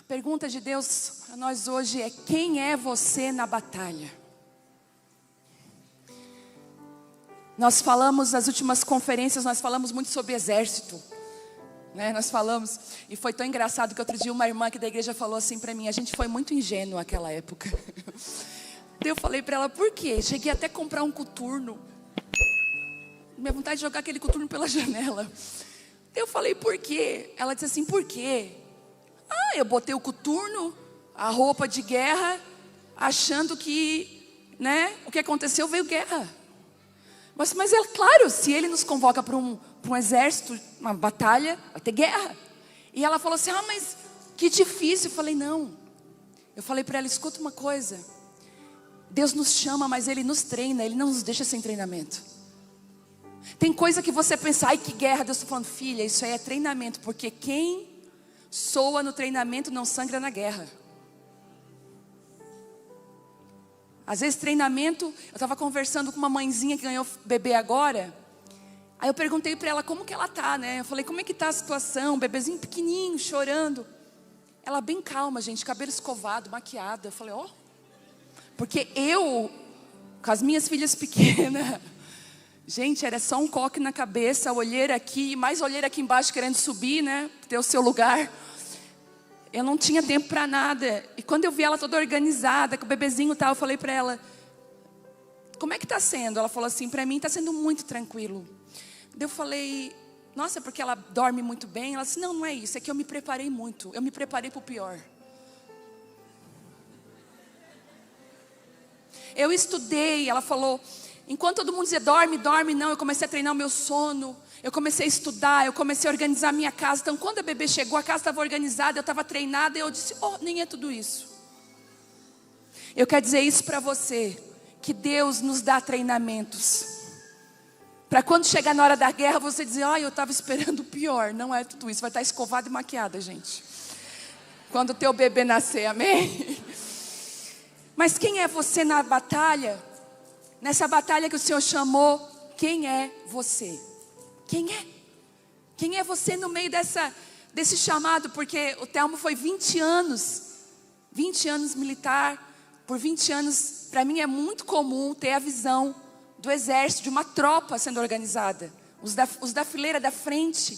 pergunta de Deus a nós hoje é: quem é você na batalha? Nós falamos nas últimas conferências, nós falamos muito sobre exército, né? Nós falamos, e foi tão engraçado que outro dia uma irmã aqui da igreja falou assim para mim: a gente foi muito ingênuo naquela época. Eu falei para ela: por quê? Cheguei até a comprar um coturno, minha vontade de jogar aquele coturno pela janela. Eu falei: por quê? Ela disse assim: por quê? Eu botei o coturno, a roupa de guerra, achando que, né, o que aconteceu, veio guerra. Mas é claro, se ele nos convoca para um exército, uma batalha, vai ter guerra. E ela falou assim: mas que difícil. Eu falei: não. Eu falei para ela: escuta uma coisa, Deus nos chama, mas Ele nos treina, Ele não nos deixa sem treinamento. Tem coisa que você pensa: ai, que guerra. Deus está falando: filha, isso aí é treinamento, porque quem soa no treinamento não sangra na guerra. Às vezes treinamento, eu estava conversando com uma mãezinha que ganhou bebê agora. Aí eu perguntei para ela como que ela tá, né? Eu falei: como é que tá a situação? Bebezinho pequenininho, chorando. Ela bem calma, gente, cabelo escovado, maquiada. Eu falei: porque eu, com as minhas filhas pequenas, gente, era só um coque na cabeça, olheira aqui, mais olheira aqui embaixo querendo subir, né? Ter o seu lugar. Eu não tinha tempo para nada. E quando eu vi ela toda organizada, com o bebezinho e tal, eu falei para ela: como é que está sendo? Ela falou assim: para mim está sendo muito tranquilo. Eu falei: nossa, porque ela dorme muito bem? Ela disse: não, não é isso, é que eu me preparei muito. Eu me preparei para o pior. Eu estudei, ela falou, enquanto todo mundo dizia: dorme, dorme, não, eu comecei a treinar o meu sono. Eu comecei a estudar, eu comecei a organizar a minha casa. Então quando a bebê chegou, a casa estava organizada, eu estava treinada. E eu disse: nem é tudo isso. Eu quero dizer isso para você, que Deus nos dá treinamentos, para quando chegar na hora da guerra, você dizer: eu estava esperando o pior. Não é tudo isso, vai estar escovada e maquiada, gente, quando o teu bebê nascer, amém? Mas quem é você na batalha? Nessa batalha que o Senhor chamou, quem é você? Quem é? Quem é você no meio desse chamado? Porque o Telmo foi 20 anos militar. Por 20 anos, para mim é muito comum ter a visão do exército, de uma tropa sendo organizada. Os da fileira da frente,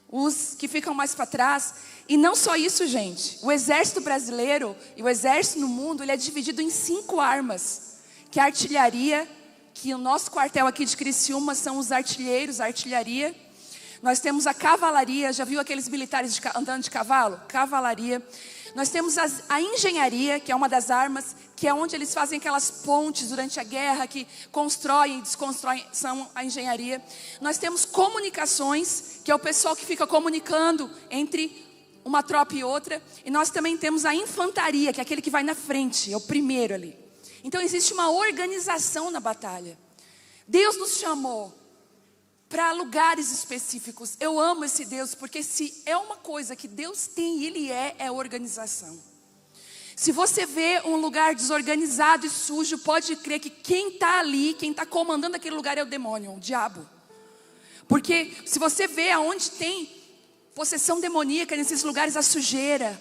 os que ficam mais para trás. E não só isso, gente. O exército brasileiro e o exército no mundo, ele é dividido em 5 armas. Que é a artilharia, que o nosso quartel aqui de Criciúma são os artilheiros, a artilharia. Nós temos a cavalaria, já viu aqueles militares andando de cavalo? Cavalaria. Nós temos a engenharia, que é uma das armas, que é onde eles fazem aquelas pontes durante a guerra, que constroem e desconstroem, são a engenharia. Nós temos comunicações, que é o pessoal que fica comunicando entre uma tropa e outra. E nós também temos a infantaria, que é aquele que vai na frente, é o primeiro ali. Então existe uma organização na batalha. Deus nos chamou para lugares específicos. Eu amo esse Deus, porque se é uma coisa que Deus tem e Ele é organização. Se você vê um lugar desorganizado e sujo, pode crer que quem está ali, quem está comandando aquele lugar é o demônio, o diabo. Porque se você vê aonde tem possessão demoníaca, nesses lugares, a sujeira,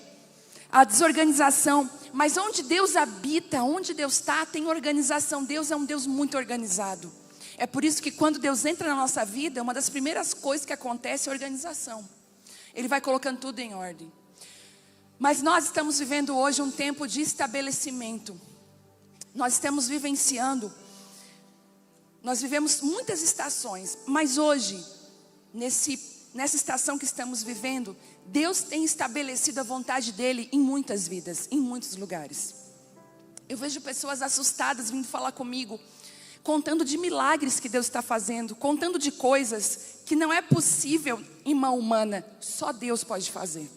a desorganização. Mas onde Deus habita, onde Deus está, tem organização. Deus é um Deus muito organizado. É por isso que quando Deus entra na nossa vida, uma das primeiras coisas que acontece é a organização. Ele vai colocando tudo em ordem. Mas nós estamos vivendo hoje um tempo de estabelecimento. Nós estamos vivenciando. Nós vivemos muitas estações. Mas hoje, nessa estação que estamos vivendo, Deus tem estabelecido a vontade dEle em muitas vidas, em muitos lugares. Eu vejo pessoas assustadas vindo falar comigo, contando de milagres que Deus está fazendo, contando de coisas que não é possível em mão humana, só Deus pode fazer.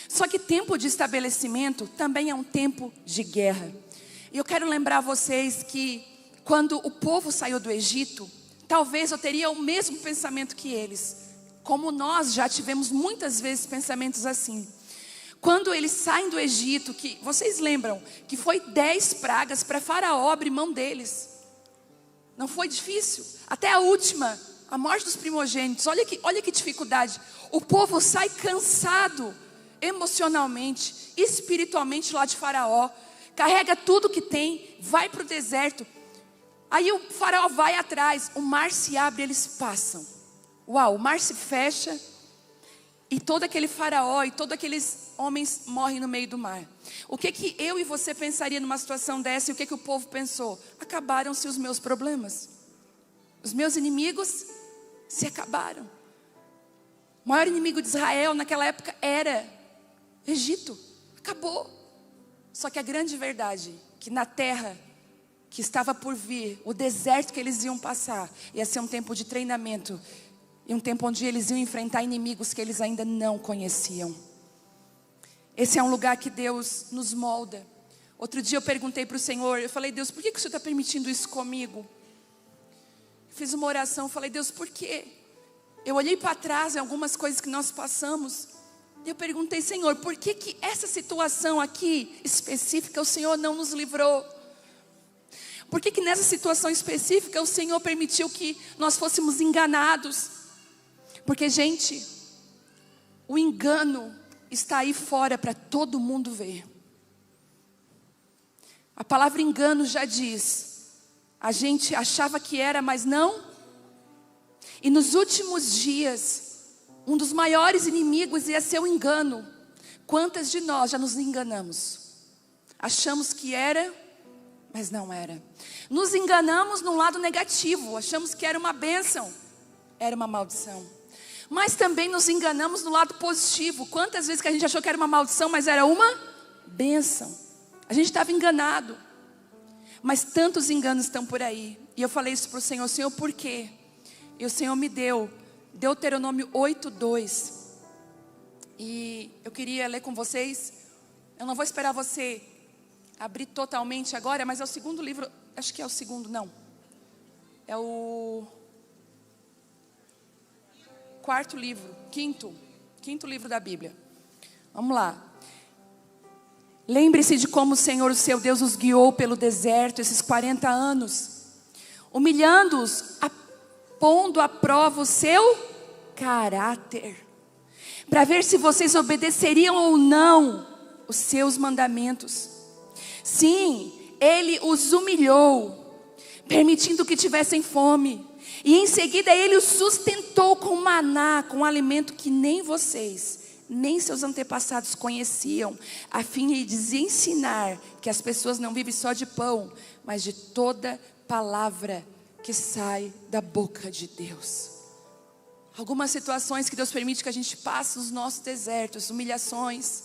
Só que tempo de estabelecimento também é um tempo de guerra. E eu quero lembrar vocês que quando o povo saiu do Egito, talvez eu teria o mesmo pensamento que eles. Como nós já tivemos muitas vezes pensamentos assim. Quando eles saem do Egito, que vocês lembram que foi 10 pragas para Faraó abrir mão deles. Não foi difícil? Até a última, a morte dos primogênitos. Olha que dificuldade. O povo sai cansado emocionalmente, espiritualmente lá de Faraó. Carrega tudo que tem, vai para o deserto. Aí o Faraó vai atrás, o mar se abre, eles passam. Uau, o mar se fecha e todo aquele Faraó e todos aqueles homens morrem no meio do mar. O que eu e você pensaria numa situação dessa? E o que o povo pensou? Acabaram-se os meus problemas. Os meus inimigos se acabaram. O maior inimigo de Israel naquela época era Egito. Acabou. Só que a grande verdade, que na terra que estava por vir, o deserto que eles iam passar, ia ser um tempo de treinamento. E um tempo onde eles iam enfrentar inimigos que eles ainda não conheciam. Esse é um lugar que Deus nos molda. Outro dia eu perguntei para o Senhor, eu falei, Deus, por que o Senhor está permitindo isso comigo? Fiz uma oração, falei, Deus, por quê? Eu olhei para trás em algumas coisas que nós passamos. E eu perguntei, Senhor, por que essa situação aqui específica o Senhor não nos livrou? Por que nessa situação específica o Senhor permitiu que nós fôssemos enganados? Porque, gente, o engano está aí fora para todo mundo ver. A palavra engano já diz, a gente achava que era, mas não. E nos últimos dias, um dos maiores inimigos ia ser o engano. Quantas de nós já nos enganamos? Achamos que era, mas não era. Nos enganamos num lado negativo, achamos que era uma bênção, era uma maldição. Mas também nos enganamos no lado positivo. Quantas vezes que a gente achou que era uma maldição, mas era uma bênção. A gente estava enganado. Mas tantos enganos estão por aí. E eu falei isso para o Senhor, Senhor, por quê? E o Senhor me deu Deuteronômio 8:2. E eu queria ler com vocês. Eu não vou esperar você abrir totalmente agora, mas é o segundo livro, acho que é o segundo, não. É o quinto livro da Bíblia. Vamos lá. Lembre-se de como o Senhor, o seu Deus, os guiou pelo deserto esses 40 anos, humilhando-os, pondo à prova o seu caráter, para ver se vocês obedeceriam ou não os seus mandamentos. Sim, Ele os humilhou, permitindo que tivessem fome. E em seguida Ele os sustentou com maná, com um alimento que nem vocês, nem seus antepassados conheciam, a fim de lhes ensinar que as pessoas não vivem só de pão, mas de toda palavra que sai da boca de Deus. Algumas situações que Deus permite que a gente passe nos nossos desertos, humilhações,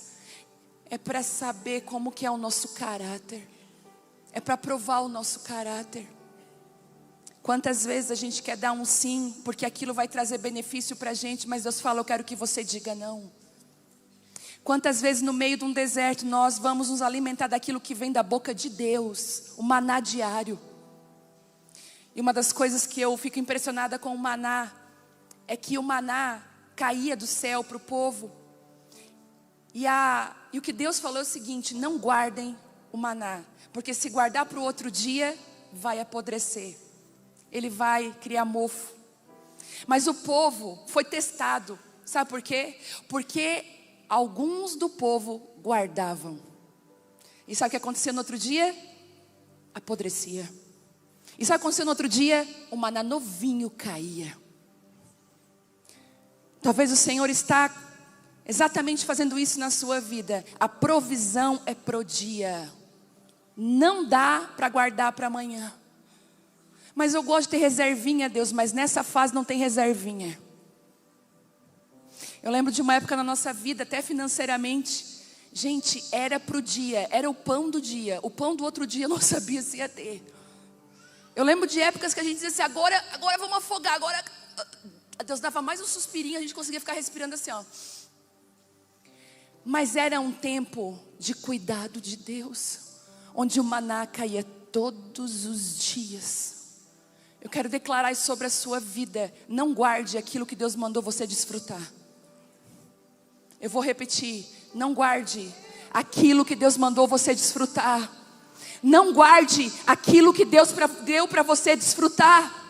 é para saber como que é o nosso caráter, é para provar o nosso caráter. Quantas vezes a gente quer dar um sim, porque aquilo vai trazer benefício para a gente, mas Deus fala, eu quero que você diga não. Quantas vezes no meio de um deserto nós vamos nos alimentar daquilo que vem da boca de Deus, o maná diário. E uma das coisas que eu fico impressionada com o maná, é que o maná caía do céu para o povo. E o que Deus falou é o seguinte, não guardem o maná, porque se guardar para o outro dia, vai apodrecer. Ele vai criar mofo. Mas o povo foi testado. Sabe por quê? Porque alguns do povo guardavam. E sabe o que aconteceu no outro dia? Apodrecia. E sabe o que aconteceu no outro dia? O maná novinho caía. Talvez o Senhor está exatamente fazendo isso na sua vida. A provisão é pro dia. Não dá para guardar para amanhã. Mas eu gosto de ter reservinha, Deus, mas nessa fase não tem reservinha. Eu lembro de uma época na nossa vida, até financeiramente, gente, era pro dia, era o pão do dia. O pão do outro dia eu não sabia se ia ter. Eu lembro de épocas que a gente dizia assim, agora vamos afogar, agora... Deus dava mais um suspirinho, a gente conseguia ficar respirando assim, ó. Mas era um tempo de cuidado de Deus, onde o maná caía todos os dias. Eu quero declarar isso sobre a sua vida. Não guarde aquilo que Deus mandou você desfrutar. Eu vou repetir. Não guarde aquilo que Deus mandou você desfrutar. Não guarde aquilo que Deus deu para você desfrutar.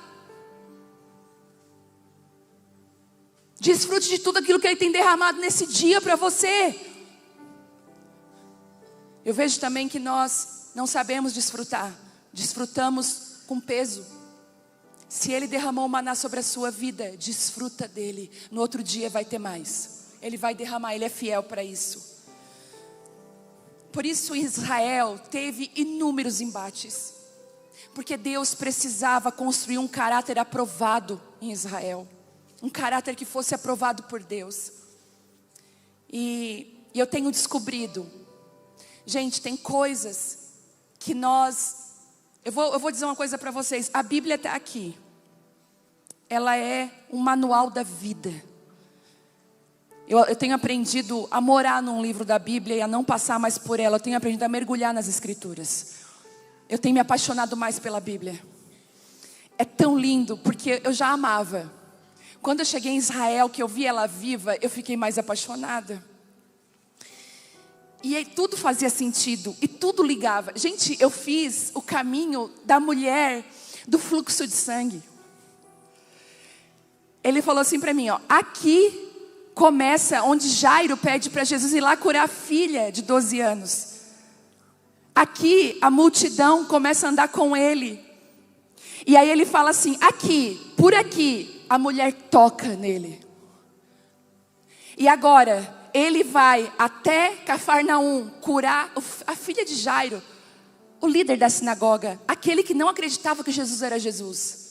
Desfrute de tudo aquilo que Ele tem derramado nesse dia para você. Eu vejo também que nós não sabemos desfrutar. Desfrutamos com peso. Se Ele derramou o maná sobre a sua vida, desfruta dele. No outro dia vai ter mais. Ele vai derramar, Ele é fiel para isso. Por isso Israel teve inúmeros embates. Porque Deus precisava construir um caráter aprovado em Israel. Um caráter que fosse aprovado por Deus. E eu tenho descobrido, gente, tem coisas que nós... Eu vou dizer uma coisa para vocês. A Bíblia está aqui. Ela é um manual da vida. Eu tenho aprendido a morar num livro da Bíblia e a não passar mais por ela. Eu tenho aprendido a mergulhar nas Escrituras. Eu tenho me apaixonado mais pela Bíblia. É tão lindo, porque eu já amava. Quando eu cheguei em Israel, que eu vi ela viva, eu fiquei mais apaixonada. E aí tudo fazia sentido, e tudo ligava. Gente, eu fiz o caminho da mulher do fluxo de sangue. Ele falou assim para mim, ó, aqui começa onde Jairo pede para Jesus ir lá curar a filha de 12 anos. Aqui a multidão começa a andar com ele. E aí ele fala assim, aqui, por aqui, a mulher toca nele. E agora, ele vai até Cafarnaum curar a filha de Jairo, o líder da sinagoga, aquele que não acreditava que Jesus era Jesus.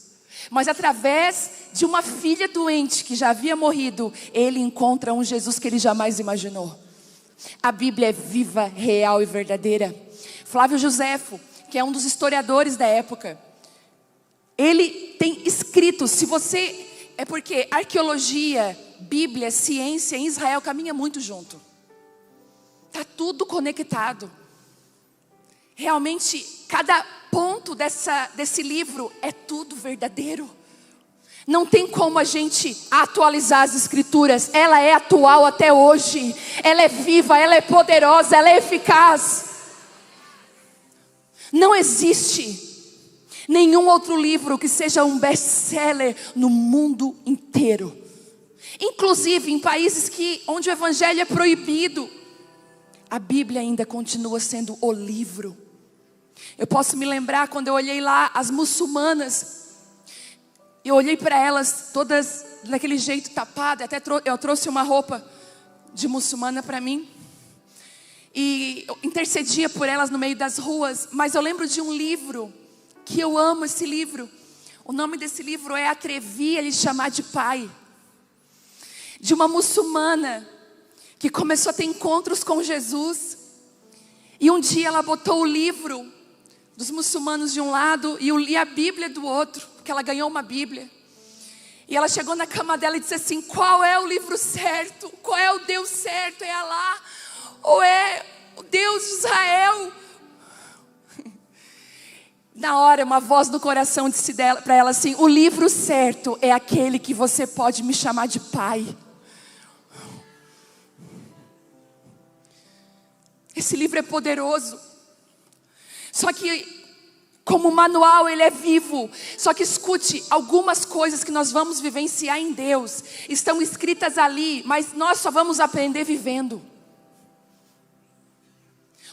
Mas através de uma filha doente que já havia morrido, ele encontra um Jesus que ele jamais imaginou. A Bíblia é viva, real e verdadeira. Flávio Joséfo, que é um dos historiadores da época, ele tem escrito, é porque arqueologia, Bíblia, ciência em Israel caminha muito junto. Está tudo conectado. Realmente, cada ponto desse livro é tudo verdadeiro. Não tem como a gente atualizar as Escrituras. Ela é atual até hoje. Ela é viva, ela é poderosa, ela é eficaz. Não existe nenhum outro livro que seja um best-seller no mundo inteiro. Inclusive em países onde o evangelho é proibido, a Bíblia ainda continua sendo o livro. Eu posso me lembrar quando eu olhei lá as muçulmanas, eu olhei para elas todas daquele jeito tapada, eu trouxe uma roupa de muçulmana para mim, e eu intercedia por elas no meio das ruas. Mas eu lembro de um livro, que eu amo esse livro. O nome desse livro é Atrevi a Lhe Chamar de Pai. De uma muçulmana que começou a ter encontros com Jesus. E um dia ela botou o livro dos muçulmanos de um lado e a Bíblia do outro, porque ela ganhou uma Bíblia. E ela chegou na cama dela e disse assim, qual é o livro certo? Qual é o Deus certo? É Alá? Ou é o Deus de Israel? Na hora, uma voz do coração disse para ela assim, o livro certo é aquele que você pode me chamar de pai. Esse livro é poderoso. Só que, como manual, ele é vivo. Só que escute, algumas coisas que nós vamos vivenciar em Deus estão escritas ali, mas nós só vamos aprender vivendo.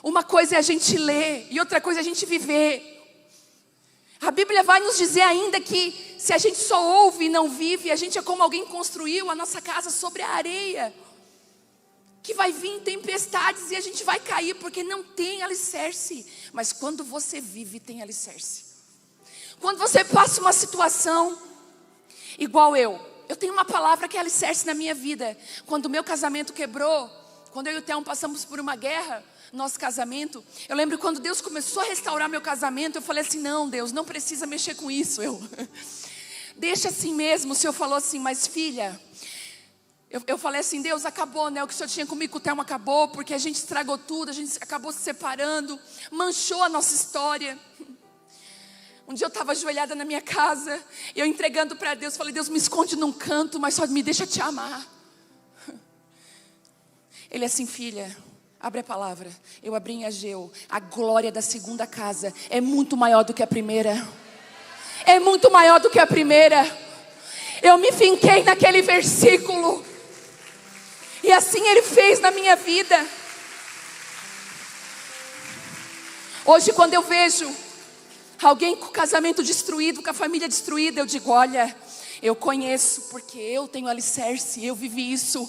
Uma coisa é a gente ler e outra coisa é a gente viver. A Bíblia vai nos dizer ainda que se a gente só ouve e não vive, a gente é como alguém construiu a nossa casa sobre a areia, que vai vir tempestades e a gente vai cair porque não tem alicerce. Mas quando você vive, tem alicerce. Quando você passa uma situação igual eu tenho uma palavra que é alicerce na minha vida. Quando o meu casamento quebrou, quando eu e o Theo passamos por uma guerra, nosso casamento, eu lembro quando Deus começou a restaurar meu casamento, eu falei assim, não Deus, não precisa mexer com isso, deixa assim mesmo. O Senhor falou assim, mas filha, eu falei assim, Deus, acabou, né? O que o Senhor tinha comigo com o Theo acabou, porque a gente estragou tudo, a gente acabou se separando, manchou a nossa história. Um dia eu estava ajoelhada na minha casa, eu entregando para Deus, falei, Deus, me esconde num canto, mas só me deixa te amar. Ele assim, filha, abre a palavra. Eu abri em Ageu. A glória da segunda casa é muito maior do que a primeira. É muito maior do que a primeira. Eu me finquei naquele versículo. E assim Ele fez na minha vida. Hoje, quando eu vejo alguém com o casamento destruído, com a família destruída, eu digo, olha, eu conheço, porque eu tenho alicerce, eu vivi isso.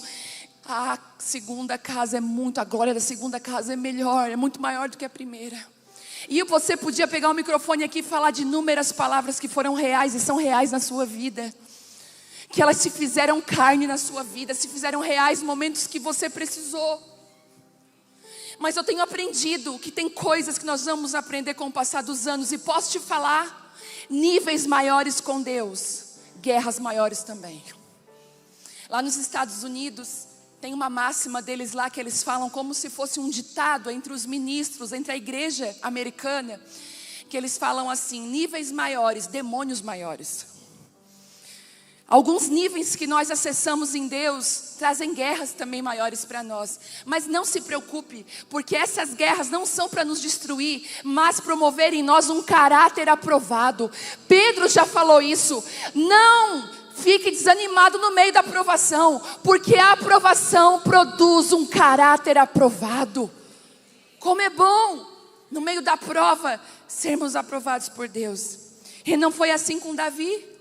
A segunda casa a glória da segunda casa é melhor, é muito maior do que a primeira. E você podia pegar o microfone aqui e falar de inúmeras palavras que foram reais e são reais na sua vida. Que elas se fizeram carne na sua vida, se fizeram reais momentos que você precisou. Mas eu tenho aprendido que tem coisas que nós vamos aprender com o passar dos anos. E posso te falar, níveis maiores com Deus, guerras maiores também. Lá nos Estados Unidos, tem uma máxima deles lá que eles falam como se fosse um ditado entre os ministros, entre a igreja americana. Que eles falam assim, níveis maiores, demônios maiores. Alguns níveis que nós acessamos em Deus trazem guerras também maiores para nós. Mas não se preocupe, porque essas guerras não são para nos destruir, mas promover em nós um caráter aprovado. Pedro já falou isso. Não fique desanimado no meio da aprovação, porque a aprovação produz um caráter aprovado. Como é bom, no meio da prova, sermos aprovados por Deus. E não foi assim com Davi.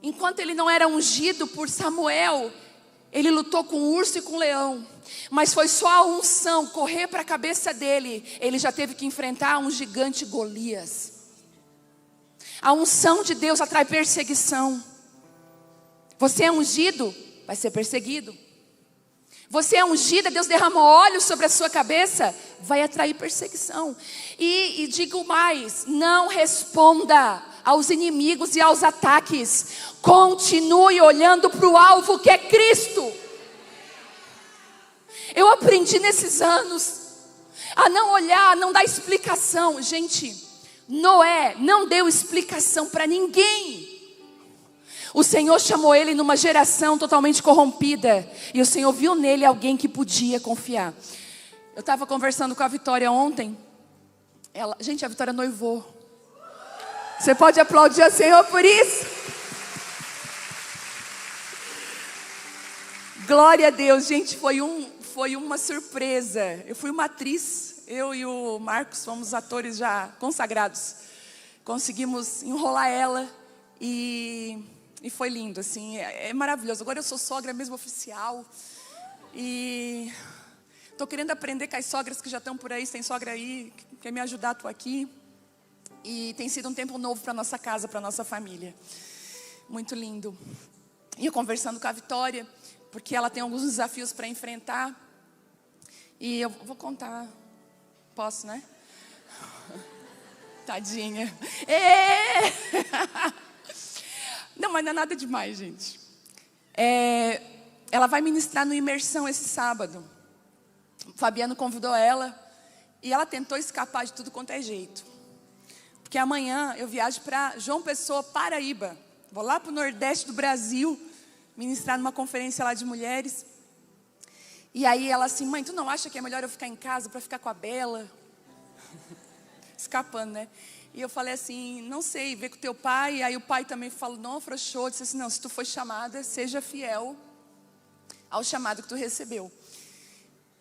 Enquanto ele não era ungido por Samuel, ele lutou com o urso e com o leão. Mas foi só a unção correr para a cabeça dele, ele já teve que enfrentar um gigante Golias. A unção de Deus atrai perseguição. Você é ungido, vai ser perseguido. Você é ungida, Deus derramou óleo sobre a sua cabeça, vai atrair perseguição. E digo mais, não responda aos inimigos e aos ataques. Continue olhando para o alvo que é Cristo. Eu aprendi nesses anos a não olhar, a não dar explicação. Gente, Noé não deu explicação para ninguém. O Senhor chamou ele numa geração totalmente corrompida. E o Senhor viu nele alguém que podia confiar. Eu estava conversando com a Vitória ontem. Gente, a Vitória noivou. Você pode aplaudir ao Senhor por isso? Glória a Deus, gente, foi uma surpresa. Eu fui uma atriz, eu e o Marcos fomos atores já consagrados. Conseguimos enrolar ela e foi lindo, assim, é maravilhoso. Agora eu sou sogra mesmo oficial e estou querendo aprender com as sogras que já estão por aí. Se tem sogra aí que quer me ajudar, estou aqui. E tem sido um tempo novo para nossa casa, para nossa família. Muito lindo. E eu conversando com a Vitória, porque ela tem alguns desafios para enfrentar. E eu vou contar. Posso, né? Tadinha. Não, mas não é nada demais, gente. Ela vai ministrar no Imersão esse sábado. O Fabiano convidou ela. E ela tentou escapar de tudo quanto é jeito. Porque amanhã eu viajo para João Pessoa, Paraíba. Vou lá para o Nordeste do Brasil, ministrar numa conferência lá de mulheres. E aí ela assim, mãe, tu não acha que é melhor eu ficar em casa para ficar com a Bela? Escapando, né? E eu falei assim, não sei, vê com o teu pai. E aí o pai também falou, não, afrouxou. Disse assim, não, se tu foi chamada, seja fiel ao chamado que tu recebeu.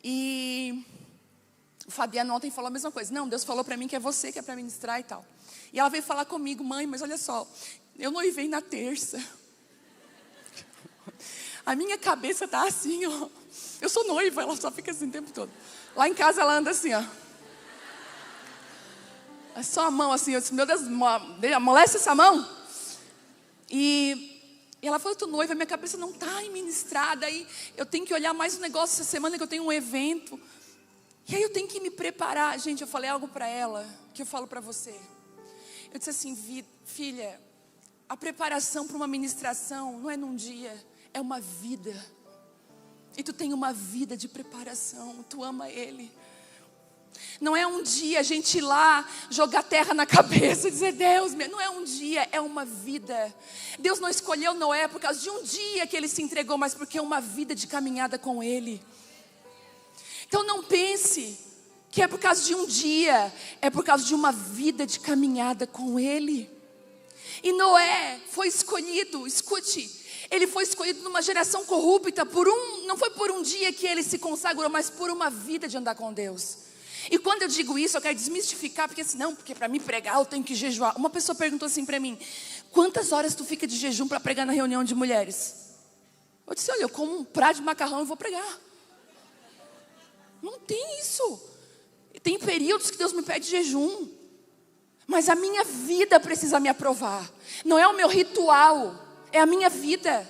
E o Fabiano ontem falou a mesma coisa. Não, Deus falou para mim que é você que é para ministrar e tal. E ela veio falar comigo, mãe, mas olha só, eu noivei na terça. A minha cabeça tá assim, ó. Eu sou noiva, ela só fica assim o tempo todo. Lá em casa ela anda assim, ó. É só a mão assim, eu disse, meu Deus, amolece essa mão. E ela falou, tô noiva, minha cabeça não tá ministrada. Aí eu tenho que olhar mais um negócio essa semana que eu tenho um evento. E aí eu tenho que me preparar. Gente, eu falei algo para ela, que eu falo para você. Eu disse assim, filha, a preparação para uma ministração não é num dia, é uma vida. E tu tem uma vida de preparação, tu ama Ele. Não é um dia a gente ir lá, jogar terra na cabeça e dizer, Deus, não é um dia, é uma vida. Deus não escolheu Noé por causa de um dia que ele se entregou, mas porque é uma vida de caminhada com Ele. Então não pense que é por causa de um dia, é por causa de uma vida de caminhada com Ele. E Noé foi escolhido, escute, ele foi escolhido numa geração corrupta não foi por um dia que ele se consagrou, mas por uma vida de andar com Deus. E quando eu digo isso, eu quero desmistificar, porque assim, não, porque para mim pregar eu tenho que jejuar. Uma pessoa perguntou assim para mim: quantas horas tu fica de jejum para pregar na reunião de mulheres? Eu disse: olha, eu como um prato de macarrão e vou pregar. Não tem isso. Tem períodos que Deus me pede jejum, mas a minha vida precisa me aprovar. Não é o meu ritual, é a minha vida.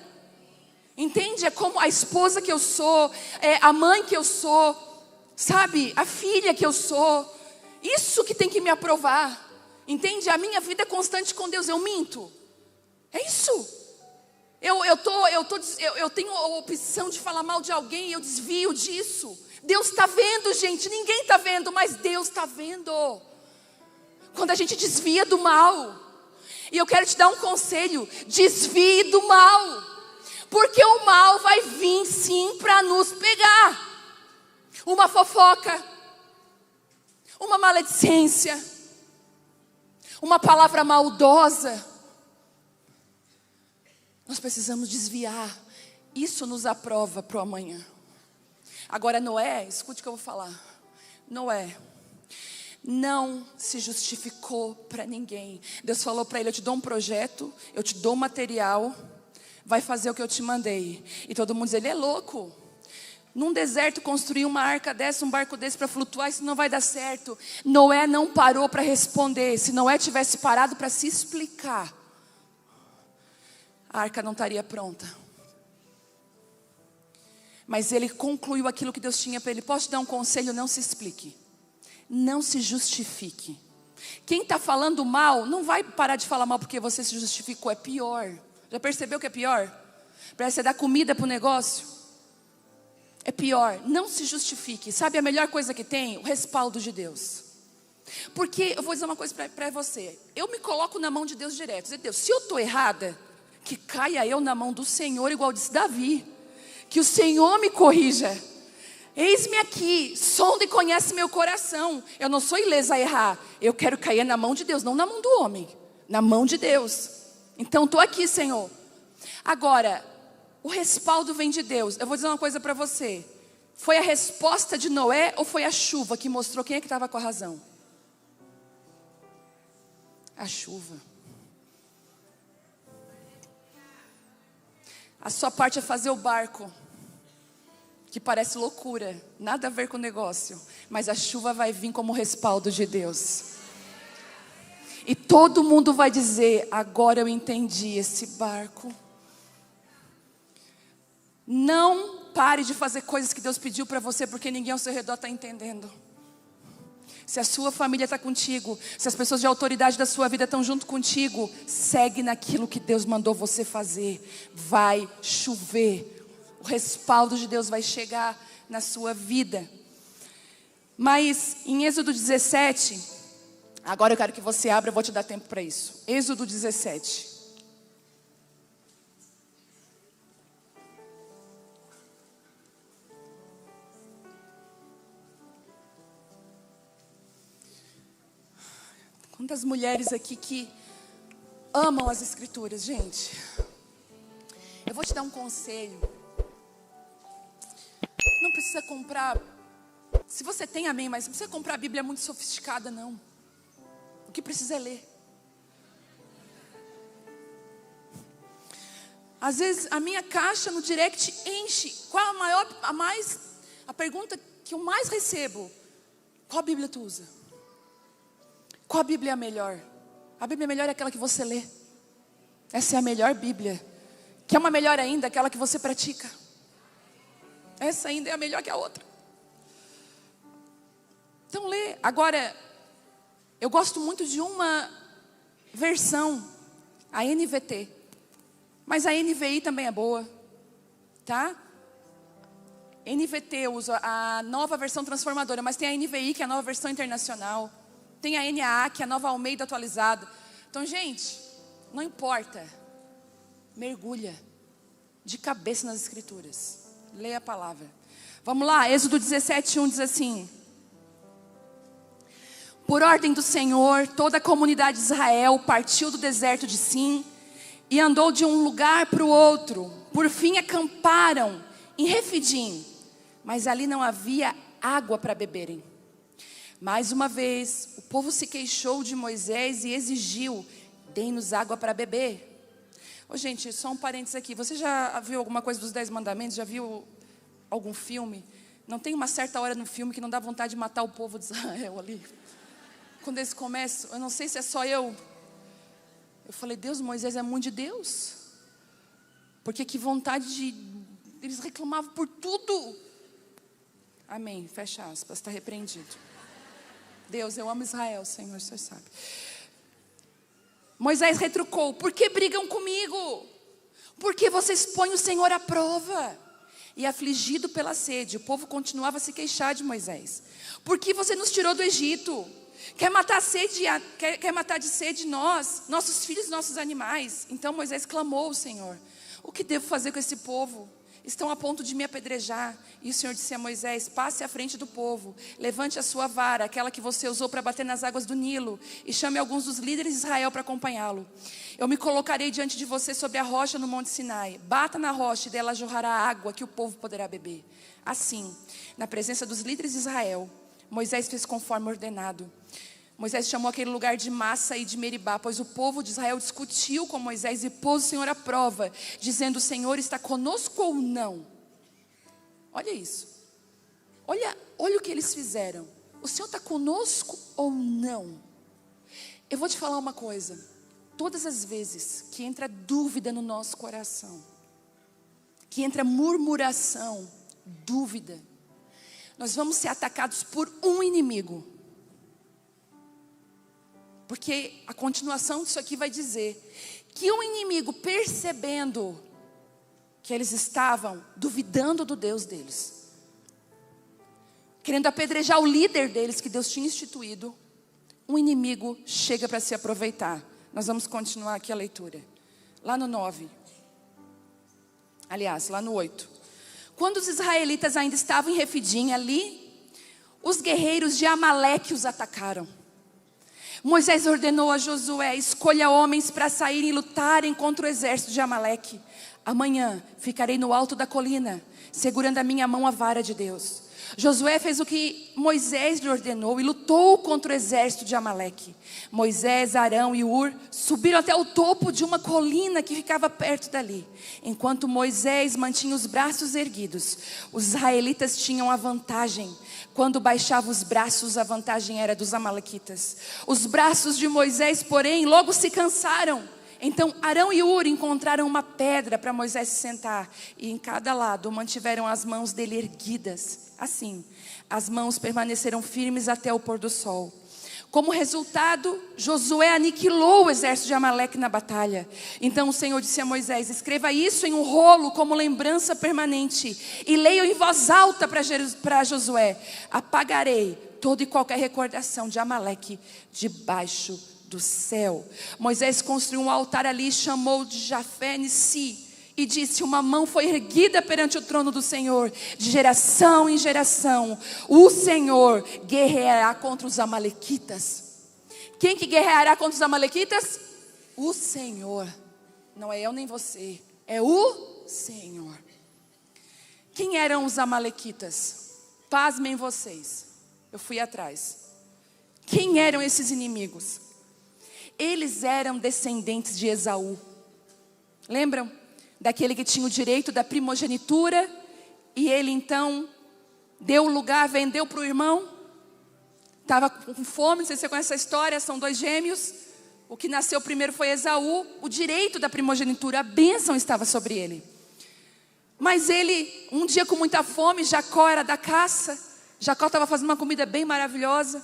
Entende? É como a esposa que eu sou, é a mãe que eu sou, sabe? A filha que eu sou. Isso que tem que me aprovar. Entende? A minha vida é constante com Deus. Eu minto. É isso. Eu tenho a opção de falar mal de alguém e eu desvio disso. Deus está vendo, gente. Ninguém está vendo, mas Deus está vendo. Quando a gente desvia do mal. E eu quero te dar um conselho: desvie do mal. Porque o mal vai vir sim para nos pegar. Uma fofoca, uma maledicência, uma palavra maldosa. Nós precisamos desviar. Isso nos aprova para o amanhã. Agora Noé, escute o que eu vou falar. Noé não se justificou para ninguém. Deus falou para ele: eu te dou um projeto, eu te dou um material, vai fazer o que eu te mandei. E todo mundo diz: ele é louco. Num deserto construir uma arca dessa, um barco desse para flutuar, isso não vai dar certo. Noé não parou para responder. Se Noé tivesse parado para se explicar, a arca não estaria pronta. Mas ele concluiu aquilo que Deus tinha para ele. Posso te dar um conselho? Não se explique. Não se justifique. Quem está falando mal não vai parar de falar mal porque você se justificou. É pior. Já percebeu que é pior? Para você dar comida para o negócio. É pior. Não se justifique. Sabe a melhor coisa que tem? O respaldo de Deus. Porque eu vou dizer uma coisa para você. Eu me coloco na mão de Deus direto. Dizer: Deus, se eu estou errada, que caia eu na mão do Senhor, igual disse Davi. Que o Senhor me corrija. Eis-me aqui, sonda e conhece meu coração. Eu não sou ilesa a errar. Eu quero cair na mão de Deus, não na mão do homem. Na mão de Deus. Então estou aqui, Senhor. Agora, o respaldo vem de Deus. Eu vou dizer uma coisa para você. Foi a resposta de Noé ou foi a chuva que mostrou quem é que estava com a razão? A chuva. A sua parte é fazer o barco, que parece loucura, nada a ver com o negócio, mas a chuva vai vir como respaldo de Deus. E todo mundo vai dizer: agora eu entendi esse barco. Não pare de fazer coisas que Deus pediu para você, porque ninguém ao seu redor está entendendo. Se a sua família está contigo, se as pessoas de autoridade da sua vida estão junto contigo, segue naquilo que Deus mandou você fazer. Vai chover. O respaldo de Deus vai chegar na sua vida. Mas em Êxodo 17, agora eu quero que você abra, eu vou te dar tempo para isso. Êxodo 17. Quantas mulheres aqui que amam as escrituras, gente. Eu vou te dar um conselho. Não precisa comprar, se você tem, amém, mas não precisa comprar a Bíblia muito sofisticada, não. O que precisa é ler. Às vezes a minha caixa no direct enche. Qual a pergunta que eu mais recebo? Qual Bíblia tu usa? Qual Bíblia é a melhor? A Bíblia melhor é aquela que você lê. Essa é a melhor Bíblia. Que é uma melhor ainda, aquela que você pratica. Essa ainda é a melhor que a outra. Então lê. Agora, eu gosto muito de uma versão, a NVT. Mas a NVI também é boa. Tá? NVT eu uso a nova versão transformadora. Mas tem a NVI, que é a nova versão internacional. Tem a NAA, que é a nova Almeida atualizada. Então, gente, não importa. Mergulha de cabeça nas escrituras. Leia a palavra. Vamos lá, Êxodo 17:1 diz assim: por ordem do Senhor, toda a comunidade de Israel partiu do deserto de Sim e andou de um lugar para o outro. Por fim acamparam em Refidim, mas ali não havia água para beberem. Mais uma vez, o povo se queixou de Moisés e exigiu: dê-nos água para beber. Ô gente, só um parênteses aqui. Você já viu alguma coisa dos 10 mandamentos? Já viu algum filme? Não tem uma certa hora no filme que não dá vontade de matar o povo de Israel ali? Quando eles começam, eu não sei se é só eu. Eu falei: Deus, Moisés é muito de Deus. Porque que vontade de... Eles reclamavam por tudo. Amém, fecha aspas, está repreendido. Deus, eu amo Israel, Senhor, o Senhor sabe. Moisés retrucou: por que brigam comigo? Por que vocês põem o Senhor à prova? E afligido pela sede, o povo continuava a se queixar de Moisés: por que você nos tirou do Egito? Quer matar de sede nós, nossos filhos e nossos animais? Então Moisés clamou ao Senhor: o que devo fazer com esse povo? Estão a ponto de me apedrejar. E o Senhor disse a Moisés: passe à frente do povo, levante a sua vara, aquela que você usou para bater nas águas do Nilo, e chame alguns dos líderes de Israel para acompanhá-lo. Eu me colocarei diante de você sobre a rocha no monte Sinai. Bata na rocha e dela jorrará água que o povo poderá beber. Assim, na presença dos líderes de Israel, Moisés fez conforme ordenado. Moisés chamou aquele lugar de Massa e de Meribá, pois o povo de Israel discutiu com Moisés e pôs o Senhor à prova, dizendo: o Senhor está conosco ou não? Olha isso. Olha o que eles fizeram. O Senhor está conosco ou não? Eu vou te falar uma coisa. Todas as vezes que entra dúvida no nosso coração, que entra murmuração, dúvida, nós vamos ser atacados por um inimigo. Porque a continuação disso aqui vai dizer que um inimigo, percebendo que eles estavam duvidando do Deus deles, querendo apedrejar o líder deles que Deus tinha instituído, um inimigo chega para se aproveitar. Nós vamos continuar aqui a leitura. Lá no 9. Aliás, lá no 8. Quando os israelitas ainda estavam em Refidim ali, os guerreiros de Amaleque os atacaram. Moisés ordenou a Josué: escolha homens para saírem e lutarem contra o exército de Amaleque. Amanhã ficarei no alto da colina, segurando a minha mão a vara de Deus. Josué fez o que Moisés lhe ordenou e lutou contra o exército de Amaleque. Moisés, Arão e Ur subiram até o topo de uma colina que ficava perto dali. Enquanto Moisés mantinha os braços erguidos, os israelitas tinham a vantagem. Quando baixava os braços, a vantagem era dos amalequitas. Os braços de Moisés, porém, logo se cansaram. Então Arão e Ur encontraram uma pedra para Moisés se sentar, e em cada lado mantiveram as mãos dele erguidas. Assim, as mãos permaneceram firmes até o pôr do sol. Como resultado, Josué aniquilou o exército de Amaleque na batalha. Então o Senhor disse a Moisés: escreva isso em um rolo como lembrança permanente, e leia em voz alta para Josué: apagarei toda e qualquer recordação de Amaleque debaixo do céu. Moisés construiu um altar ali e chamou de Jafé-Nissi, e disse: uma mão foi erguida perante o trono do Senhor, de geração em geração o Senhor guerreará contra os amalequitas. Quem que guerreará contra os amalequitas? O Senhor. Não é eu nem você, é o Senhor. Quem eram os amalequitas? Pasmem vocês, eu fui atrás. Quem eram esses inimigos? Eles eram descendentes de Esaú. Lembram? Daquele que tinha o direito da primogenitura, e ele então deu o lugar, vendeu para o irmão. Estava com fome, não sei se você conhece essa história, são 2 gêmeos. O que nasceu primeiro foi Esaú. O direito da primogenitura, a bênção estava sobre ele. Mas ele, um dia com muita fome, Jacó era da caça. Jacó estava fazendo uma comida bem maravilhosa.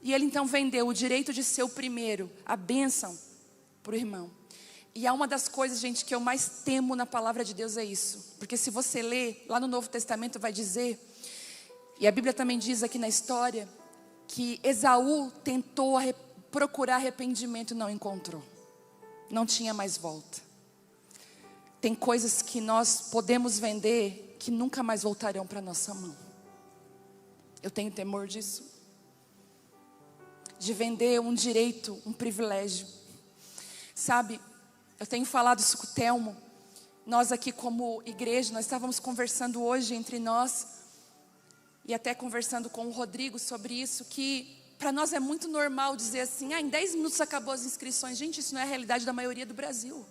E ele então vendeu o direito de ser o primeiro, a bênção, para o irmão. E há uma das coisas, gente, que eu mais temo na palavra de Deus é isso. Porque se você ler, lá no Novo Testamento vai dizer, e a Bíblia também diz aqui na história, que Esaú tentou procurar arrependimento e não encontrou. Não tinha mais volta. Tem coisas que nós podemos vender que nunca mais voltarão para a nossa mão. Eu tenho temor disso. De vender um direito, um privilégio. Sabe, eu tenho falado isso com o Telmo. Nós aqui como igreja, nós estávamos conversando hoje entre nós. e até conversando com o Rodrigo sobre isso, que para nós é muito normal dizer assim, em 10 minutos acabou as inscrições. Gente, isso não é a realidade da maioria do Brasil.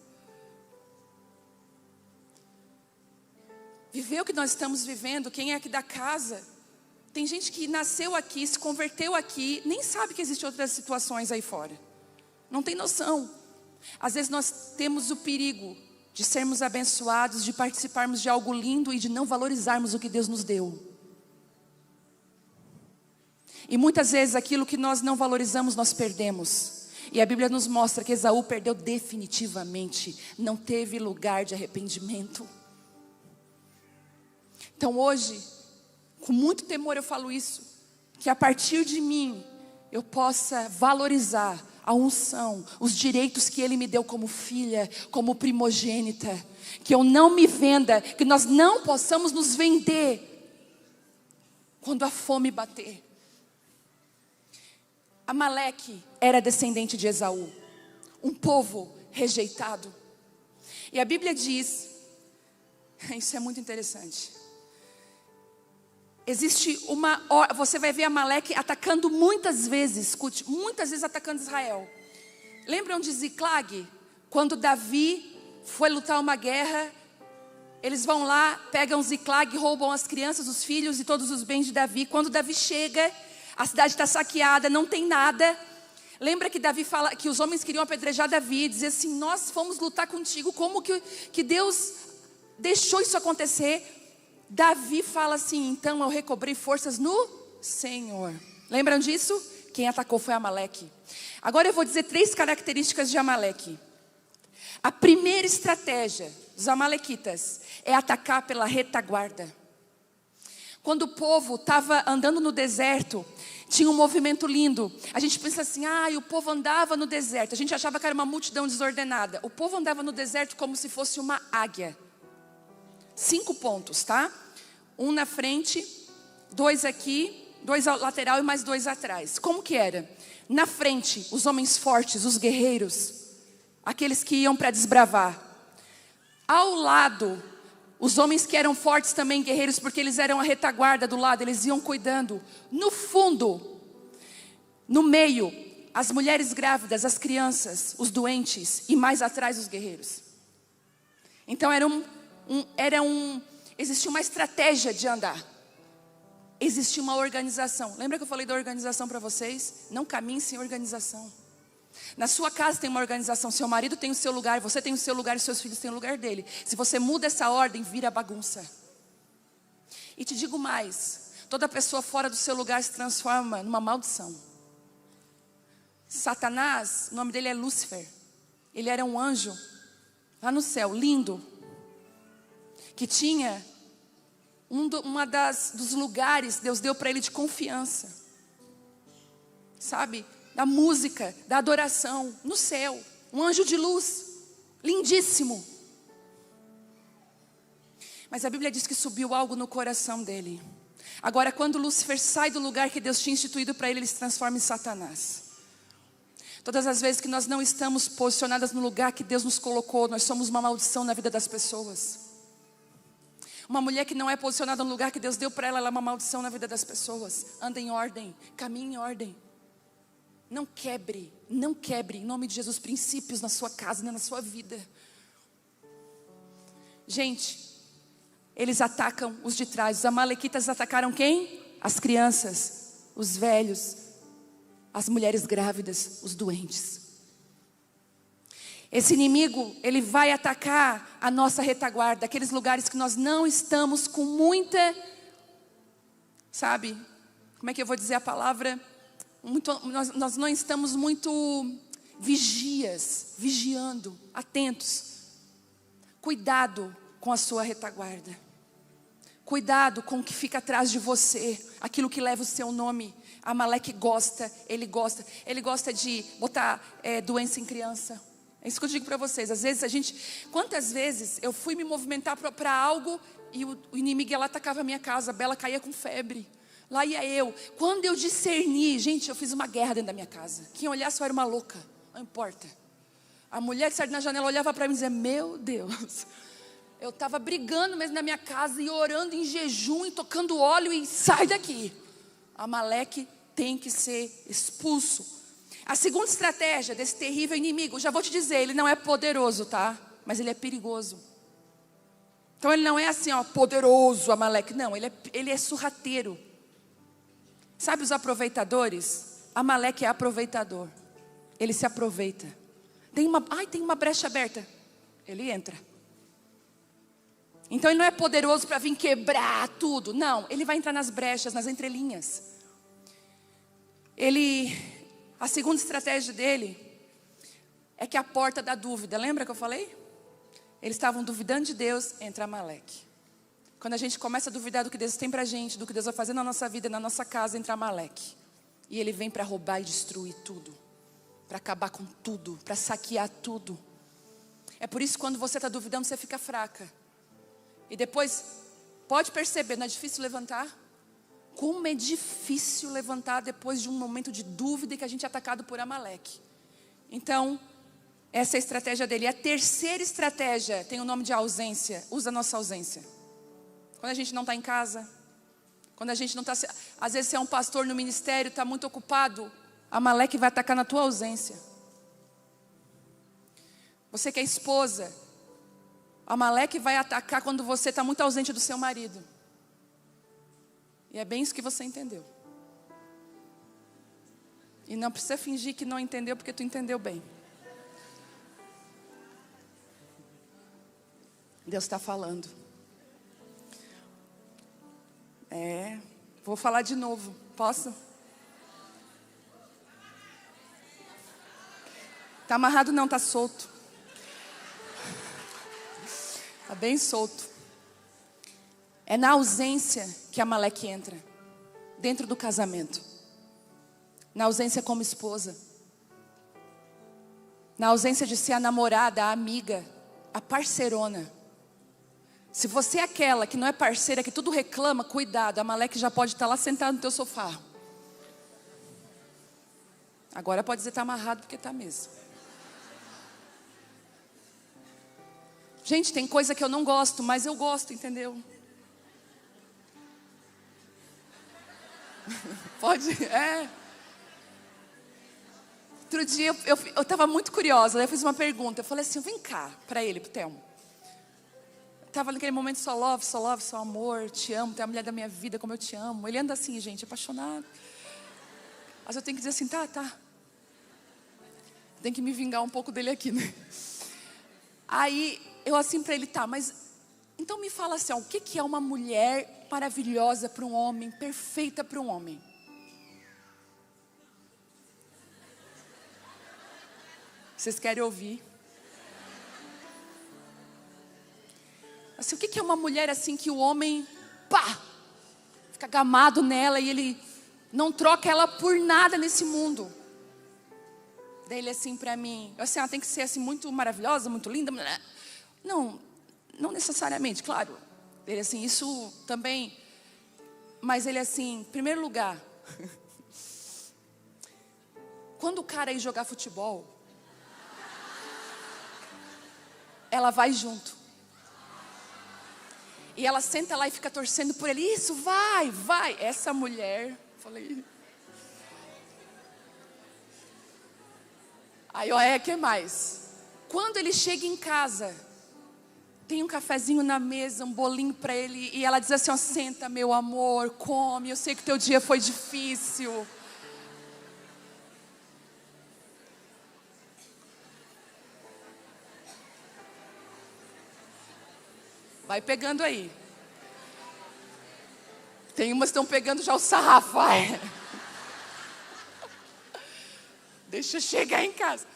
Viver o que nós estamos vivendo, quem é aqui da casa, tem gente que nasceu aqui, se converteu aqui, nem sabe que existem outras situações aí fora. Não tem noção. Às vezes nós temos o perigo de sermos abençoados, de participarmos de algo lindo e de não valorizarmos o que Deus nos deu. E muitas vezes aquilo que nós não valorizamos, nós perdemos. E a Bíblia nos mostra que Esaú perdeu definitivamente. Não teve lugar de arrependimento. Então hoje, com muito temor eu falo isso. Que a partir de mim, eu possa valorizar a unção, os direitos que Ele me deu como filha, como primogênita. Que eu não me venda, que nós não possamos nos vender quando a fome bater. Amaleque era descendente de Esaú, um povo rejeitado. E a Bíblia diz, isso é muito interessante. Existe você vai ver Amaleque atacando muitas vezes, escute, muitas vezes atacando Israel. Lembram de Ziclag? Quando Davi foi lutar uma guerra, eles vão lá, pegam Ziclag, roubam as crianças, os filhos e todos os bens de Davi. Quando Davi chega, a cidade está saqueada, não tem nada. Lembra que Davi fala que os homens queriam apedrejar Davi e dizer assim, nós fomos lutar contigo, como que Deus deixou isso acontecer? Davi fala assim, então eu recobrei forças no Senhor. Lembram disso? Quem atacou foi Amaleque. Agora eu vou dizer 3 características de Amaleque. A primeira estratégia dos amalequitas é atacar pela retaguarda. Quando o povo estava andando no deserto, tinha um movimento lindo. A gente pensa assim, o povo andava no deserto. A gente achava que era uma multidão desordenada. O povo andava no deserto como se fosse uma águia. 5 pontos, tá? 1 na frente, 2 aqui, 2 ao lateral e mais 2 atrás. Como que era? Na frente, os homens fortes, os guerreiros, aqueles que iam para desbravar. Ao lado, os homens que eram fortes também, guerreiros, porque eles eram a retaguarda do lado, eles iam cuidando. No fundo, no meio, as mulheres grávidas, as crianças, os doentes e mais atrás os guerreiros. Então existia uma estratégia de andar. Existia uma organização. Lembra que eu falei da organização para vocês? Não caminhe sem organização. Na sua casa tem uma organização, seu marido tem o seu lugar, você tem o seu lugar e seus filhos têm o lugar dele. Se você muda essa ordem, vira bagunça. E te digo mais, toda pessoa fora do seu lugar se transforma numa maldição. Satanás, o nome dele é Lúcifer. Ele era um anjo lá no céu, lindo, que tinha dos lugares Deus deu para ele de confiança, sabe? Da música, da adoração, no céu, um anjo de luz, lindíssimo. Mas a Bíblia diz que subiu algo no coração dele. Agora, quando Lúcifer sai do lugar que Deus tinha instituído para ele, ele se transforma em Satanás. Todas as vezes que nós não estamos posicionadas no lugar que Deus nos colocou, nós somos uma maldição na vida das pessoas. Uma mulher que não é posicionada no lugar que Deus deu para ela, ela é uma maldição na vida das pessoas. Anda em ordem, caminhe em ordem. Não quebre, em nome de Jesus, princípios na sua casa, na sua vida. Gente, eles atacam os de trás. Os amalequitas atacaram quem? As crianças, os velhos, as mulheres grávidas, os doentes. Esse inimigo, ele vai atacar a nossa retaguarda, aqueles lugares que nós não estamos com muita, sabe, como é que eu vou dizer a palavra? Nós não estamos muito vigiando, atentos. Cuidado com a sua retaguarda. Cuidado com o que fica atrás de você, aquilo que leva o seu nome. Amaleque gosta, ele gosta de botar doença em criança. É isso que eu digo para vocês. Às vezes quantas vezes eu fui me movimentar para algo e o inimigo ia lá atacava a minha casa, a Bela caía com febre. Lá ia eu. Quando eu discerni, gente, eu fiz uma guerra dentro da minha casa. Quem olhasse eu era uma louca, não importa. A mulher que saiu na janela olhava para mim e dizia, meu Deus. Eu estava brigando mesmo na minha casa e orando em jejum e tocando óleo e sai daqui. Amaleque tem que ser expulso. A segunda estratégia desse terrível inimigo, já vou te dizer, ele não é poderoso, tá? Mas ele é perigoso. Então ele não é assim, ó, poderoso Amaleque. Não, ele é sorrateiro. Sabe os aproveitadores? Amaleque é aproveitador. Ele se aproveita. Tem uma brecha aberta. Ele entra. Então ele não é poderoso para vir quebrar tudo. Não, ele vai entrar nas brechas, nas entrelinhas. A segunda estratégia dele é que a porta da dúvida. Lembra que eu falei? Eles estavam duvidando de Deus, entra Amaleque. Quando a gente começa a duvidar do que Deus tem pra gente, do que Deus vai fazer na nossa vida, na nossa casa, entra Amaleque. E ele vem para roubar e destruir tudo. Para acabar com tudo, para saquear tudo. É por isso que quando você está duvidando, você fica fraca. E depois, pode perceber, não é difícil levantar? Como é difícil levantar depois de um momento de dúvida e que a gente é atacado por Amaleque. Então, essa é a estratégia dele. E a terceira estratégia tem o nome de ausência. Usa a nossa ausência. Quando a gente não está em casa, quando a gente não está... Às vezes você é um pastor no ministério, está muito ocupado, Amaleque vai atacar na tua ausência. Você que é esposa, Amaleque vai atacar quando você está muito ausente do seu marido. E é bem isso que você entendeu. E não precisa fingir que não entendeu, porque tu entendeu bem. Deus está falando. Vou falar de novo. Posso? Está amarrado não, está solto. Está bem solto. É na ausência que Amaleque entra. Dentro do casamento. Na ausência como esposa. Na ausência de ser a namorada, a amiga, a parceirona. Se você é aquela que não é parceira, que tudo reclama, cuidado, Amaleque já pode estar lá sentado no teu sofá. Agora pode dizer que está amarrado porque está mesmo. Gente, tem coisa que eu não gosto, mas eu gosto, entendeu? Pode? Outro dia eu estava muito curiosa, eu fiz uma pergunta. Eu falei assim, vem cá, para ele, pro Telmo. Estava naquele momento só love, só amor, te amo, tu é a mulher da minha vida, como eu te amo. Ele anda assim, gente, apaixonado. Mas eu tenho que dizer assim, tá. Tem que me vingar um pouco dele aqui, né? Aí eu assim para ele, tá, mas então me fala assim, ó, o que é uma mulher maravilhosa para um homem, perfeita para um homem? Vocês querem ouvir? Assim, o que é uma mulher assim que o homem, fica gamado nela e ele não troca ela por nada nesse mundo? Daí ele assim para mim, assim, ela tem que ser assim muito maravilhosa, muito linda. Não necessariamente, claro. Ele assim, isso também. Mas ele assim, em primeiro lugar, quando o cara ir jogar futebol, ela vai junto. E ela senta lá e fica torcendo por ele. Isso, vai. Essa mulher, falei. Aí, que mais? Quando ele chega em casa, tem um cafezinho na mesa, um bolinho para ele. E ela diz assim, ó, senta meu amor, come. Eu sei que teu dia foi difícil. Vai pegando aí. Tem umas que estão pegando já o sarrafo. Deixa eu chegar em casa.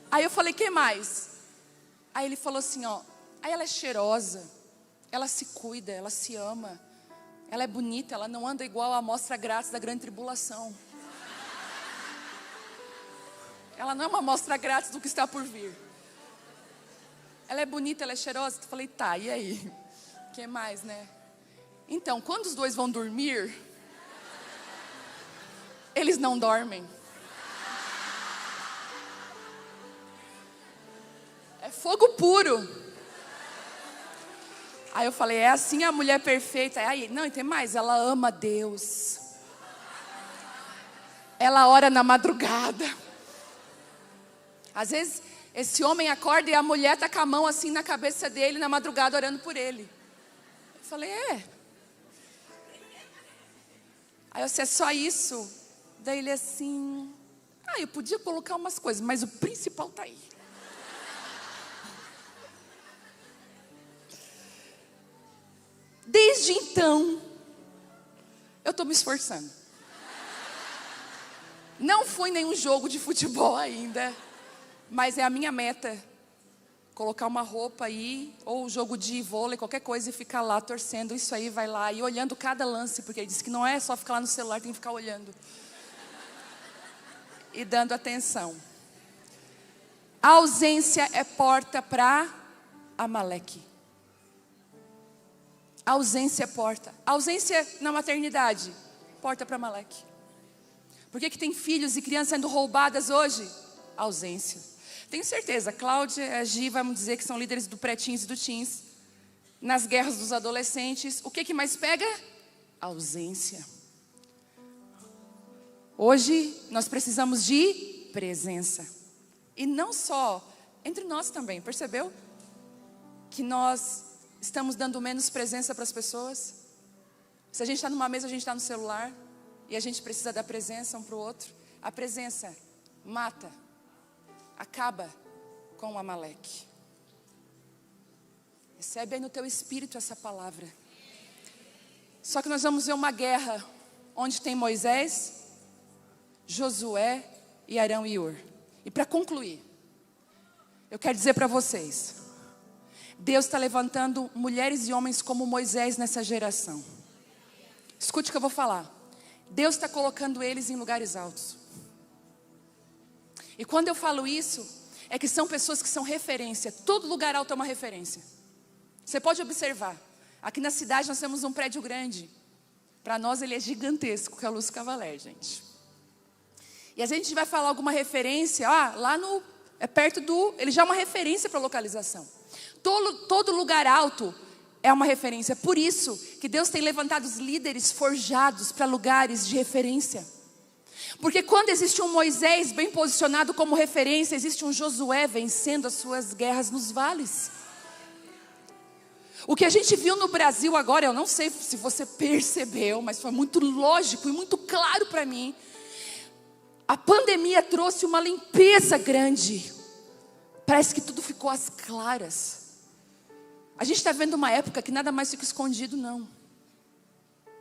Aí eu falei, que mais? Aí ele falou assim, ó. Aí ela é cheirosa. Ela se cuida, ela se ama. Ela é bonita, ela não anda igual a amostra grátis da grande tribulação. Ela não é uma amostra grátis do que está por vir. Ela é bonita, ela é cheirosa. Eu falei, tá, e aí? O que mais, né? Então, quando os dois vão dormir, eles não dormem. É fogo puro. Aí eu falei, é assim a mulher perfeita. Aí, não, e tem mais, ela ama Deus. Ela ora na madrugada. Às vezes, esse homem acorda e a mulher está com a mão assim na cabeça dele, na madrugada, orando por ele. Eu falei, é. Aí eu disse, é só isso? Daí ele assim, eu podia colocar umas coisas, mas o principal está aí. Desde então, eu estou me esforçando. Não fui em nenhum jogo de futebol ainda, mas é a minha meta. Colocar uma roupa aí, ou jogo de vôlei, qualquer coisa, e ficar lá torcendo. Isso aí, vai lá, e olhando cada lance, porque ele disse que não é só ficar lá no celular, tem que ficar olhando. E dando atenção. A ausência é porta para Amaleque. A ausência é porta. A ausência na maternidade, porta para Amaleque. Por que tem filhos e crianças sendo roubadas hoje? A ausência. Tenho certeza, Cláudia e a Gi vamos dizer que são líderes do pré-teens e do teens. Nas guerras dos adolescentes, o que mais pega? A ausência. Hoje nós precisamos de presença. E não só entre nós também, percebeu? Que nós estamos dando menos presença para as pessoas. Se a gente está numa mesa, a gente está no celular. E a gente precisa dar presença um para o outro. A presença mata, acaba com o Amaleque. Recebe aí no teu espírito essa palavra. Só que nós vamos ver uma guerra onde tem Moisés, Josué e Arão e Hur. E para concluir, eu quero dizer para vocês, Deus está levantando mulheres e homens como Moisés nessa geração. Escute o que eu vou falar. Deus está colocando eles em lugares altos. E quando eu falo isso, é que são pessoas que são referência. Todo lugar alto é uma referência. Você pode observar. Aqui na cidade nós temos um prédio grande. Para nós ele é gigantesco, que é a Luz Cavaler, gente. E a gente vai falar alguma referência, lá no... É perto do... Ele já é uma referência para localização. Todo lugar alto é uma referência. Por isso que Deus tem levantado os líderes forjados para lugares de referência. Porque quando existe um Moisés bem posicionado como referência, existe um Josué vencendo as suas guerras nos vales. O que a gente viu no Brasil agora, eu não sei se você percebeu, mas foi muito lógico e muito claro para mim. A pandemia trouxe uma limpeza grande. Parece que tudo ficou às claras. A gente está vendo uma época que nada mais fica escondido, não.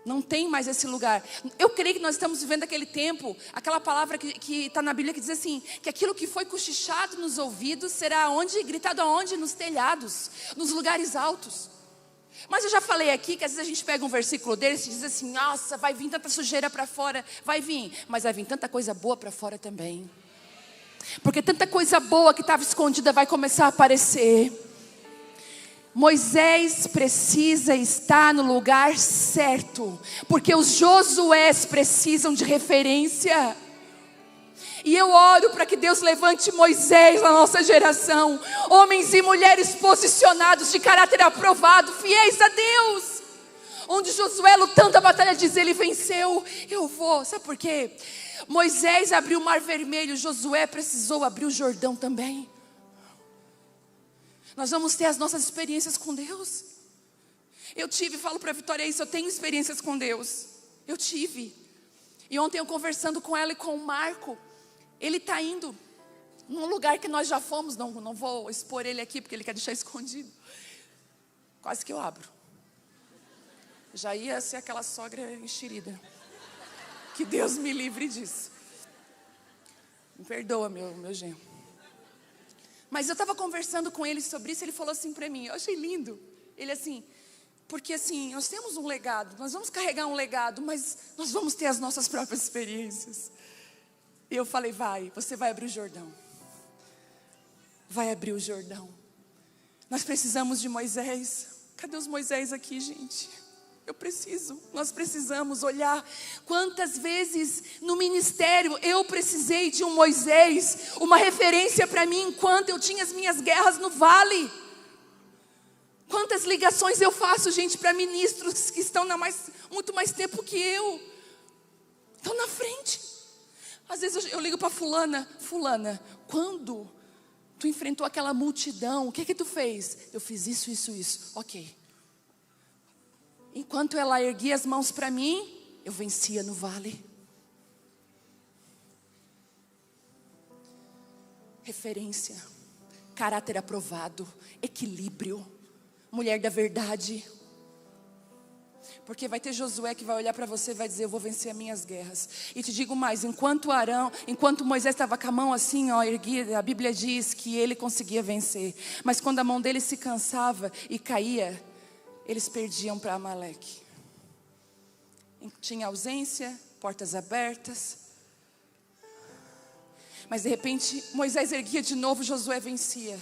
Não tem mais esse lugar. Eu creio que nós estamos vivendo aquele tempo, aquela palavra que está na Bíblia que diz assim, que aquilo que foi cochichado nos ouvidos será onde? Gritado aonde? Nos telhados, nos lugares altos. Mas eu já falei aqui que às vezes a gente pega um versículo deles e diz assim, nossa, vai vir tanta sujeira para fora. Vai vir, mas vai vir tanta coisa boa para fora também. Porque tanta coisa boa que estava escondida vai começar a aparecer. Moisés precisa estar no lugar certo, porque os Josués precisam de referência. E eu oro para que Deus levante Moisés na nossa geração, homens e mulheres posicionados, de caráter aprovado, fiéis a Deus. Onde Josué, lutando a batalha, diz, ele venceu, eu vou. Sabe por quê? Moisés abriu o mar vermelho, Josué precisou abrir o Jordão também. Nós vamos ter as nossas experiências com Deus. Falo para a Vitória isso, eu tenho experiências com Deus. Eu tive. E ontem eu conversando com ela e com o Marco, ele está indo num lugar que nós já fomos, não vou expor ele aqui, porque ele quer deixar escondido. Quase que eu abro. Já ia ser aquela sogra enxerida. Que Deus me livre disso. Me perdoa, meu genro. Mas eu estava conversando com ele sobre isso, ele falou assim para mim, eu achei lindo. Ele assim, porque assim, nós temos um legado, nós vamos carregar um legado, mas nós vamos ter as nossas próprias experiências. E eu falei, você vai abrir o Jordão. Vai abrir o Jordão. Nós precisamos de Moisés. Cadê os Moisés aqui, gente? Nós precisamos olhar. Quantas vezes no ministério eu precisei de um Moisés, uma referência para mim enquanto eu tinha as minhas guerras no vale. Quantas ligações eu faço, gente, para ministros que estão muito mais tempo que eu. Estão na frente. Às vezes eu ligo para fulana, quando tu enfrentou aquela multidão, o que tu fez? Eu fiz isso, isso, isso. Ok. Enquanto ela erguia as mãos para mim, eu vencia no vale. Referência, caráter aprovado, equilíbrio, mulher da verdade. Porque vai ter Josué que vai olhar para você e vai dizer: eu vou vencer as minhas guerras. E te digo mais, enquanto Moisés estava com a mão assim, ó, erguida, a Bíblia diz que ele conseguia vencer. Mas quando a mão dele se cansava e caía, eles perdiam para Amaleque. Tinha ausência, portas abertas. Mas de repente Moisés erguia de novo, Josué vencia.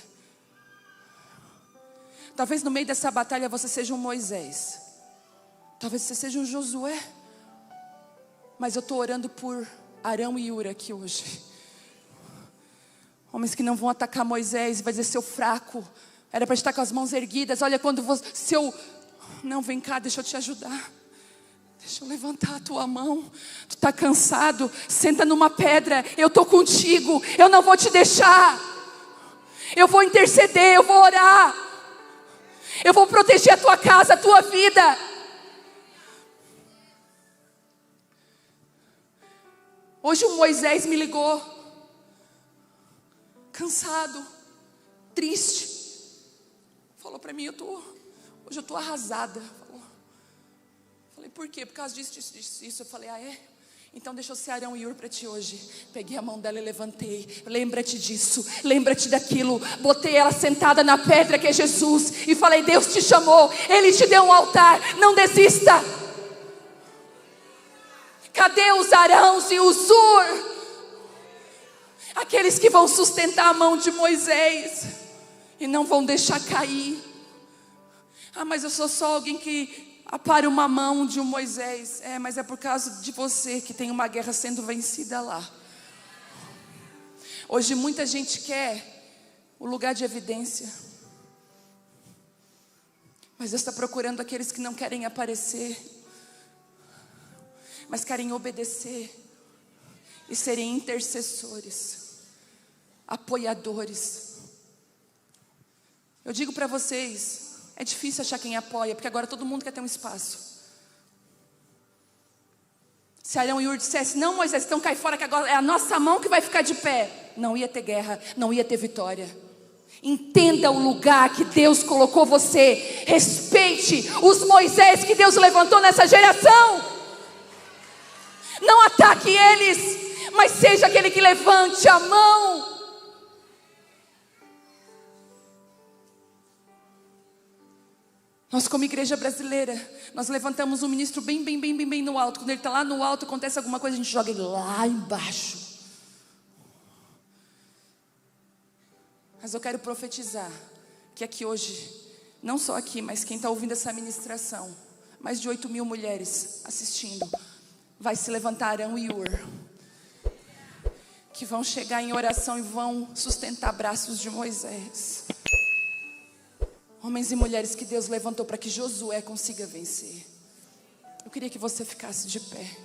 Talvez no meio dessa batalha você seja um Moisés. Talvez você seja um Josué. Mas eu estou orando por Arão e Hur aqui hoje. Homens que não vão atacar Moisés, vai dizer: seu fraco, era para estar com as mãos erguidas. Olha, quando você, não, vem cá, deixa eu te ajudar. Deixa eu levantar a tua mão. Tu está cansado, senta numa pedra. Eu estou contigo, eu não vou te deixar. Eu vou interceder, eu vou orar. Eu vou proteger a tua casa, a tua vida. Hoje o Moisés me ligou, cansado, triste. Falou para mim: hoje eu estou arrasada. Falei: por quê? Por causa disso, isso. Eu falei: ah, é? Então deixa eu ser Arão e Hur para ti hoje. Peguei a mão dela e levantei. Lembra-te disso, lembra-te daquilo. Botei ela sentada na pedra que é Jesus. E falei: Deus te chamou, Ele te deu um altar, não desista. Cadê os Arãos e os Hur? Aqueles que vão sustentar a mão de Moisés e não vão deixar cair. Ah, mas eu sou só alguém que apara uma mão de um Moisés. É, mas é por causa de você que tem uma guerra sendo vencida lá. Hoje muita gente quer o lugar de evidência, mas Deus está procurando aqueles que não querem aparecer, mas querem obedecer e serem intercessores, apoiadores. Eu digo para vocês, é difícil achar quem apoia, porque agora todo mundo quer ter um espaço. Se Arão e Hur dissesse: não, Moisés, então cai fora, que agora é a nossa mão que vai ficar de pé, não ia ter guerra, não ia ter vitória. Entenda o lugar que Deus colocou você. Respeite os Moisés que Deus levantou nessa geração. Não ataque eles, mas seja aquele que levante a mão. Nós, como igreja brasileira, nós levantamos um ministro bem no alto. Quando ele está lá no alto, acontece alguma coisa, a gente joga ele lá embaixo. Mas eu quero profetizar que aqui hoje, não só aqui, mas quem está ouvindo essa ministração, mais de 8.000 mulheres assistindo, vai se levantar Arão e Hur, que vão chegar em oração e vão sustentar braços de Moisés. Homens e mulheres que Deus levantou para que Josué consiga vencer. Eu queria que você ficasse de pé.